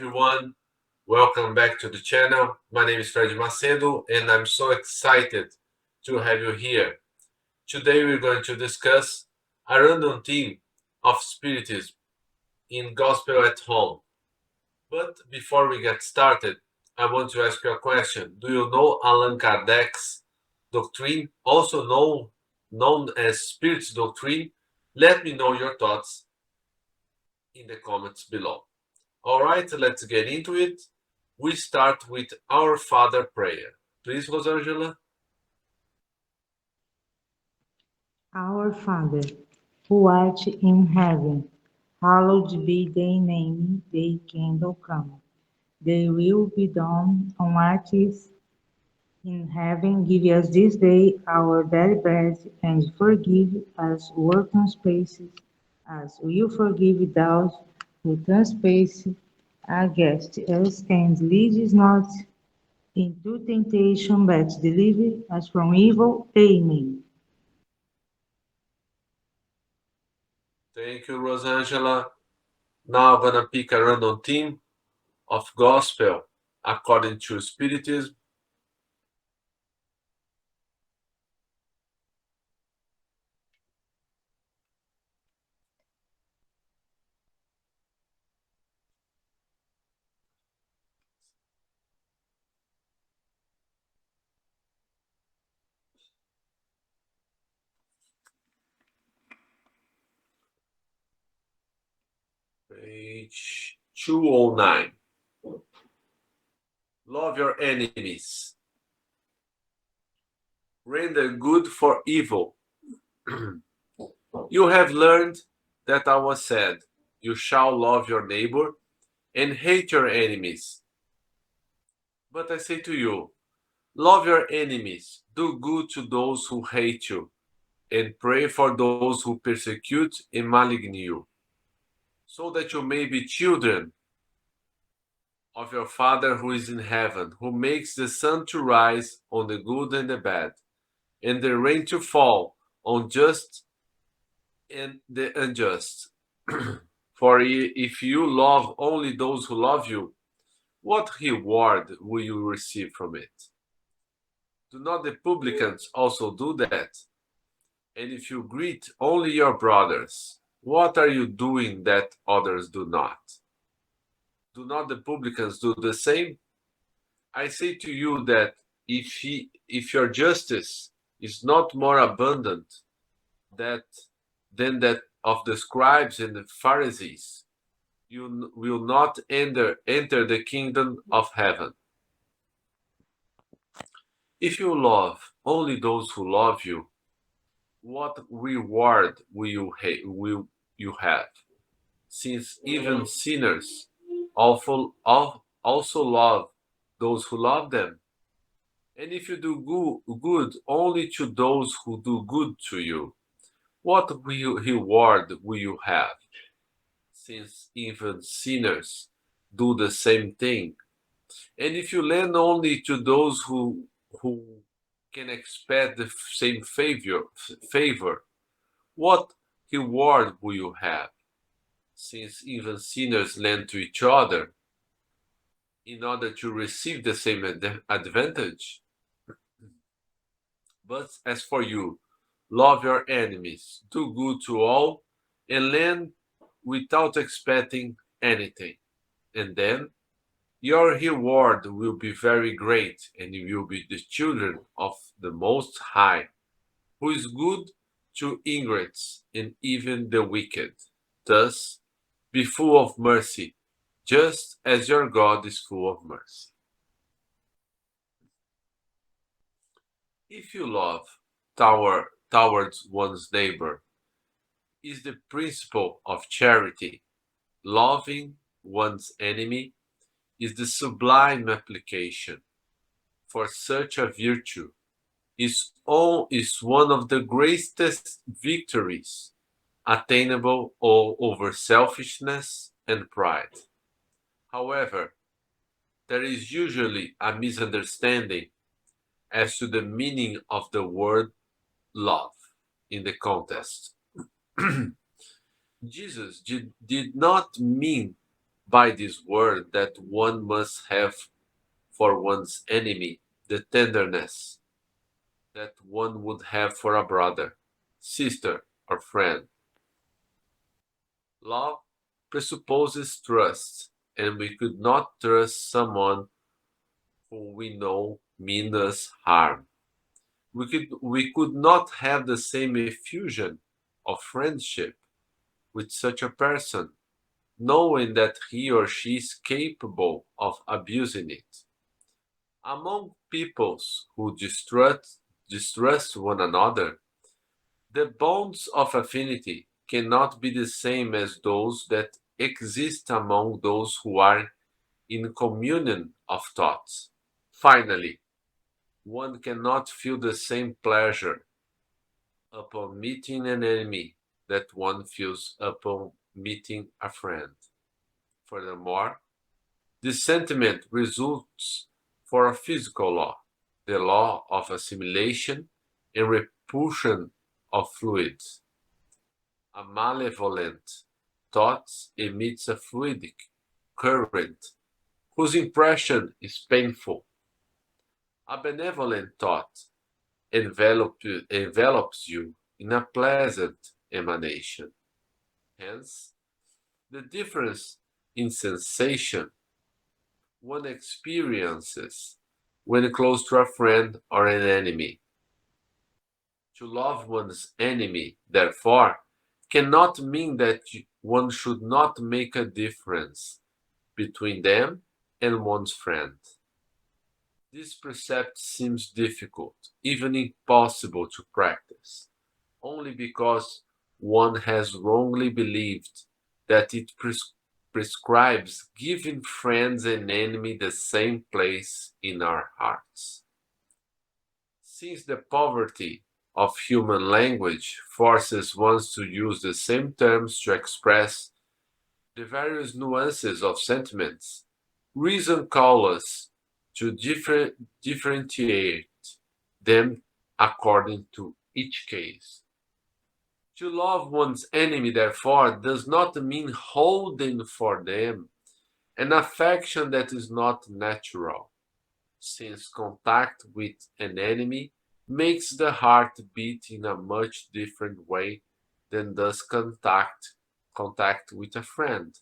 everyone. Welcome back to the channel. My name is Fred Macedo and I'm so excited to have you here. Today we're going to discuss a random theme of Spiritism in Gospel at Home. But before we get started, I want to ask you a question. Do you know Allan Kardec's doctrine, also known as Spirit's doctrine? Let me know your thoughts in the comments below. All right, let's get into it. We start with our Father prayer. Please, Rosangela. Our Father, who art in heaven, hallowed be thy name, thy kingdom come. Thy will be done on earth as in heaven. Give us this day our daily bread, and forgive us our trespasses, as we forgive those who trespass against us. And lead us not into temptation, but deliver us from evil. Amen. Thank you, Rosangela. Now I'm gonna pick a random theme of gospel according to Spiritism. Page 209. Love your enemies. Render good for evil. You have learned that I was said, you shall love your neighbor and hate your enemies. But I say to you, love your enemies, do good to those who hate you, and pray for those who persecute and malign you, so that you may be children of your Father who is in heaven, who makes the sun to rise on the good and the bad, and the rain to fall on just and the unjust. For if you love only those who love you, what reward will you receive from it? Do not the publicans also do that? And if you greet only your brothers, what are you doing that others do not? Do not the publicans do the same? I say to you that if your justice is not more abundant that than that of the scribes and the Pharisees, you will not enter the kingdom of heaven. If you love only those who love you, what reward will you have? Since even sinners also love those who love them. And if you do good only to those who do good to you, what reward will you have? Since even sinners do the same thing. And if you lend only to those who can expect the same favor, what reward will you have? Since even sinners lend to each other in order to receive the same advantage. But as for you, love your enemies, do good to all, and lend without expecting anything. And then your reward will be very great, and you will be the children of the Most High, who is good to ingrates and even the wicked. Thus, be full of mercy, just as your God is full of mercy. If you love towards one's neighbor, is the principle of charity. Loving one's enemy is the sublime application, for such a virtue is one of the greatest victories attainable over selfishness and pride. However, there is usually a misunderstanding as to the meaning of the word love in the context. Jesus did not mean by this word that one must have for one's enemy the tenderness that one would have for a brother, sister, or friend. Love presupposes trust, and we could not trust someone who we know means us harm. We could not have the same effusion of friendship with such a person, knowing that he or she is capable of abusing it. Among peoples who distrust one another, the bonds of affinity cannot be the same as those that exist among those who are in communion of thoughts. Finally, one cannot feel the same pleasure upon meeting an enemy that one feels upon meeting a friend. Furthermore, this sentiment results for a physical law, the law of assimilation and repulsion of fluids. A malevolent thought emits a fluidic current whose impression is painful. A benevolent thought envelops you in a pleasant emanation. Hence, the difference in sensation one experiences when close to a friend or an enemy. To love one's enemy, therefore, cannot mean that one should not make a difference between them and one's friend. This precept seems difficult, even impossible to practice, only because one has wrongly believed that it prescribes giving friends and enemy the same place in our hearts. Since the poverty of human language forces one to use the same terms to express the various nuances of sentiments, reason calls us to differentiate them according to each case. To love one's enemy, therefore, does not mean holding for them an affection that is not natural, since contact with an enemy makes the heart beat in a much different way than does contact with a friend.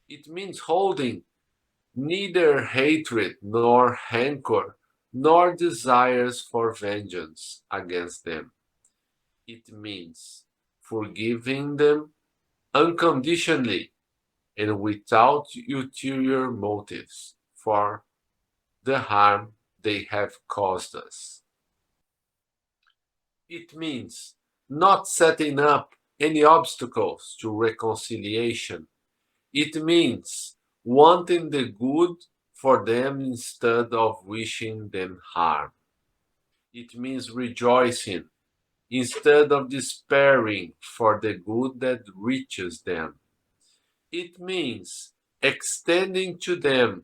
It means holding neither hatred nor rancor nor desires for vengeance against them. It means forgiving them unconditionally and without ulterior motives for the harm they have caused us. It means not setting up any obstacles to reconciliation. It means wanting the good for them instead of wishing them harm. It means rejoicing instead of despairing for the good that reaches them. It means extending to them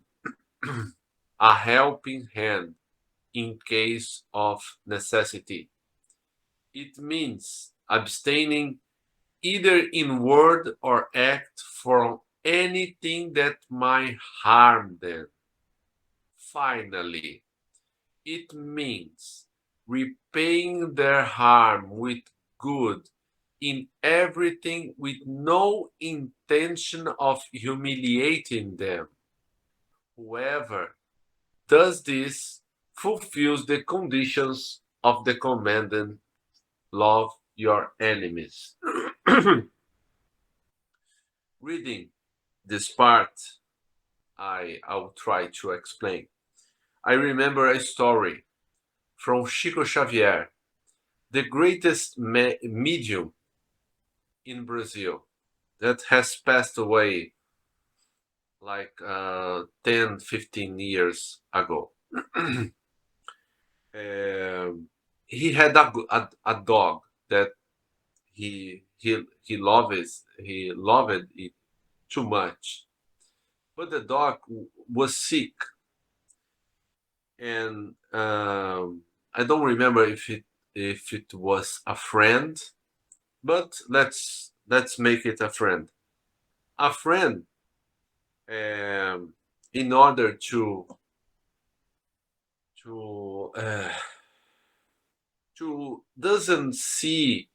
a helping hand in case of necessity. It means abstaining either in word or act from anything that might harm them. Finally, it means repaying their harm with good in everything with no intention of humiliating them. Whoever does this fulfills the conditions of the commandment love your enemies. Reading this part, I'll try to explain. I remember a story from Chico Xavier, the greatest medium in Brazil that has passed away like 10, 15 years ago. He had a dog that he loved it too much, but the dog was sick, and I don't remember if it was a friend, but let's make it a friend. A friend in order to doesn't see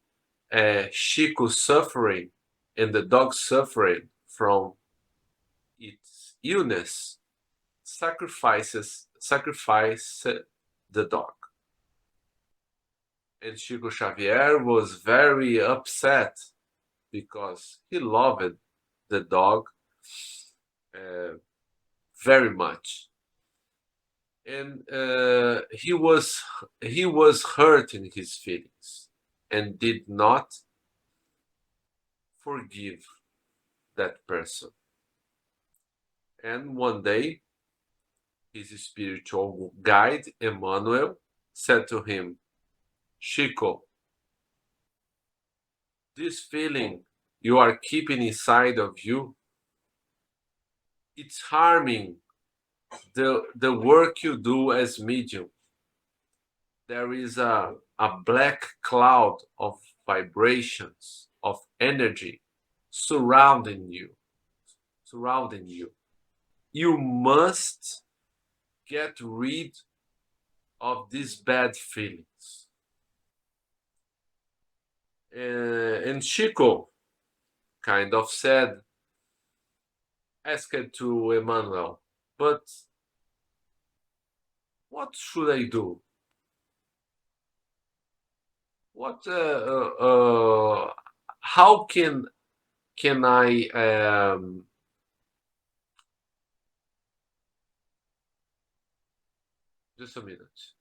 Chico suffering and the dog suffering from its illness, sacrifice the dog. And Chico Xavier was very upset because he loved the dog uh, very much, and he was hurting his feelings and did not forgive that person. And one day, his spiritual guide Emmanuel said to him, Chico, this feeling you are keeping inside of you, it's harming the work you do as medium. There is a black cloud of vibrations, of energy surrounding you, surrounding you. You must get rid of these bad feelings. And Chico kind of said, asked to Emmanuel, but what should I do? What? How can I? Just a minute.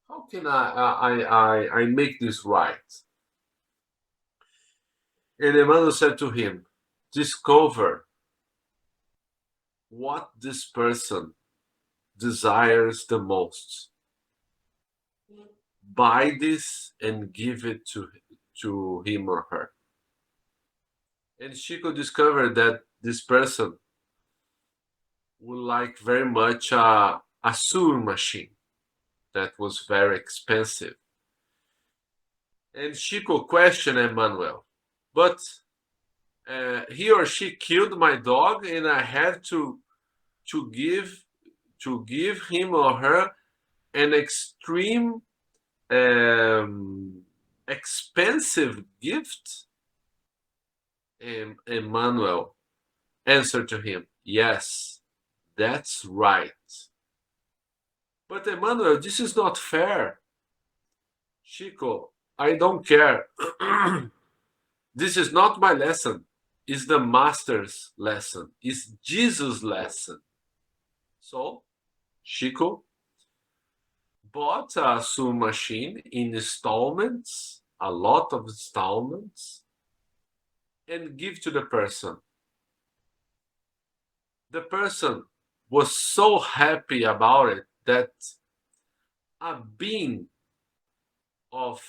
How can I make this right? And Emmanuel said to him, discover what this person desires the most. Buy this and give it to him or her. And Chico discovered that this person would like very much a sewing machine that was very expensive. And Chico questioned Emmanuel, but he or she killed my dog, and I have to give him or her an extreme expensive gift. And Emmanuel answered to him, yes, that's right. But Emmanuel, this is not fair. Chico, I don't care. This is not my lesson. It's the master's lesson. It's Jesus' lesson. So, Chico bought a sewing machine in installments, a lot of installments, and give to the person. The person was so happy about it that a beam of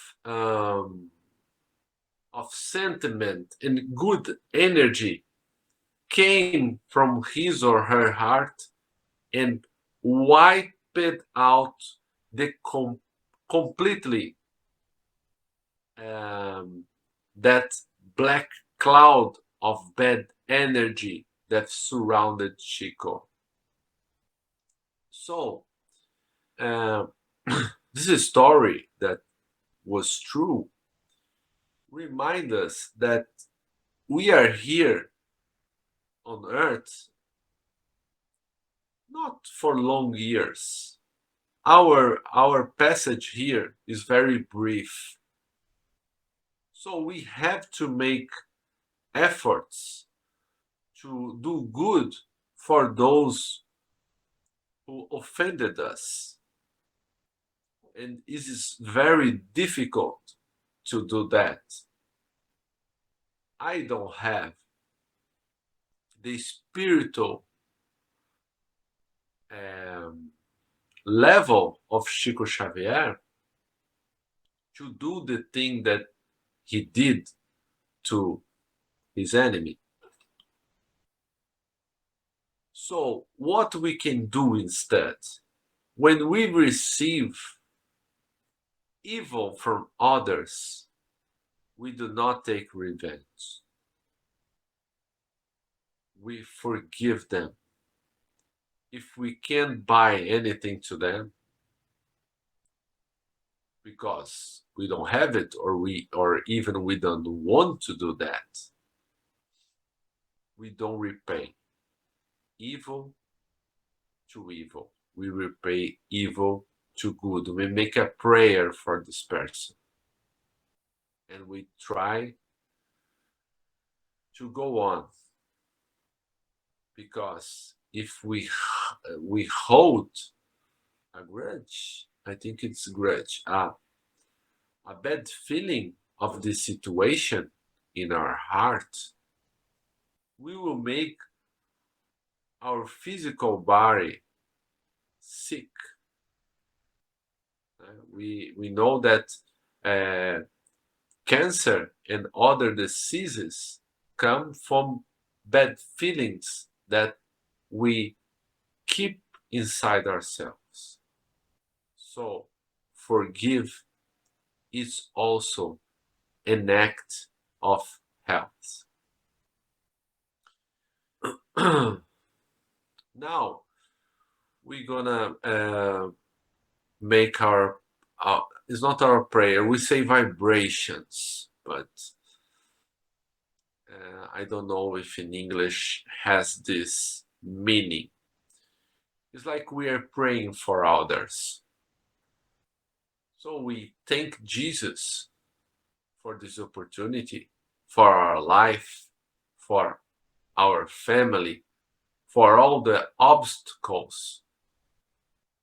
sentiment and good energy came from his or her heart and wiped out the completely that black cloud of bad energy that surrounded Chico. So this is a story that was true remind us that we are here on earth not for long years. Our passage here is very brief. So we have to make efforts to do good for those who offended us. And it is very difficult to do that. I don't have the spiritual level of Chico Xavier to do the thing that he did to his enemy. So what we can do instead, when we receive evil from others, We do not take revenge. We forgive them. If we can't buy anything to them because we don't have it, or even we don't want to do that, we don't repay evil to evil. We repay evil to good. We make a prayer for this person and we try to go on, because if we hold a grudge, I think it's grudge, a bad feeling of the situation in our heart, we will make our physical body sick. We know that uh, cancer and other diseases come from bad feelings that we keep inside ourselves. So, forgive is also an act of health. Now, we're gonna make it's not our prayer, we say vibrations, but I don't know if in English has this meaning. It's like we are praying for others. So we thank Jesus for this opportunity, for our life, for our family, for all the obstacles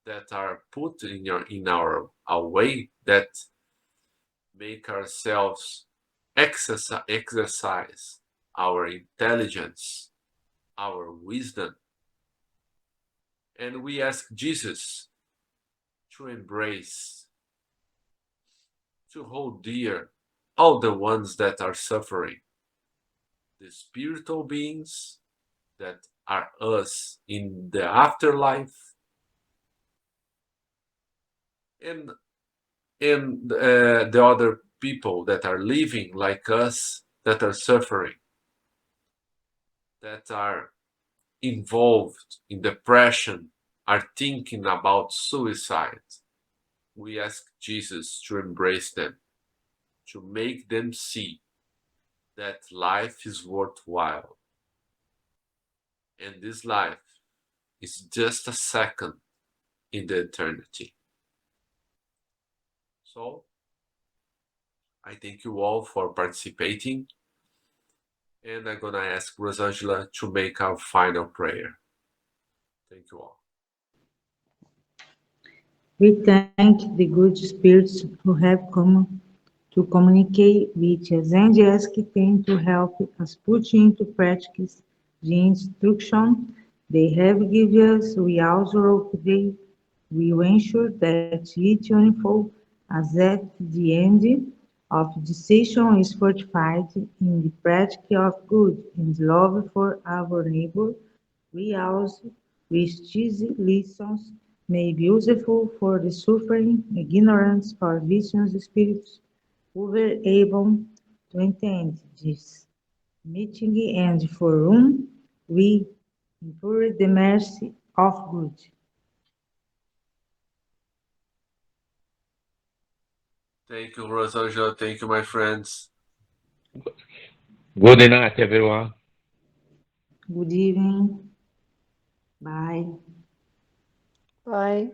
that are put in our way, that make ourselves exercise our intelligence, our wisdom. And we ask Jesus to embrace, to hold dear all the ones that are suffering, the spiritual beings that are us in the afterlife, and the other people that are living like us, that are suffering, that are involved in depression, are thinking about suicide. We ask Jesus to embrace them, to make them see that life is worthwhile. And this life is just a second in the eternity. So, I thank you all for participating. And I'm gonna ask Rosangela to make our final prayer. Thank you all. We thank the good spirits who have come to communicate with us and ask them to help us put into practice the instruction they have given us. We also hope they will ensure that each unfold as at the end of the session is fortified in the practice of good and love for our neighbor. We also wish these lessons may be useful for the suffering, ignorance, or vicious spirits who were able to attend this meeting and for whom we implore the mercy of God. Thank you, Rosangela. Thank you, my friends. Good night, everyone. Good evening. Bye. Bye.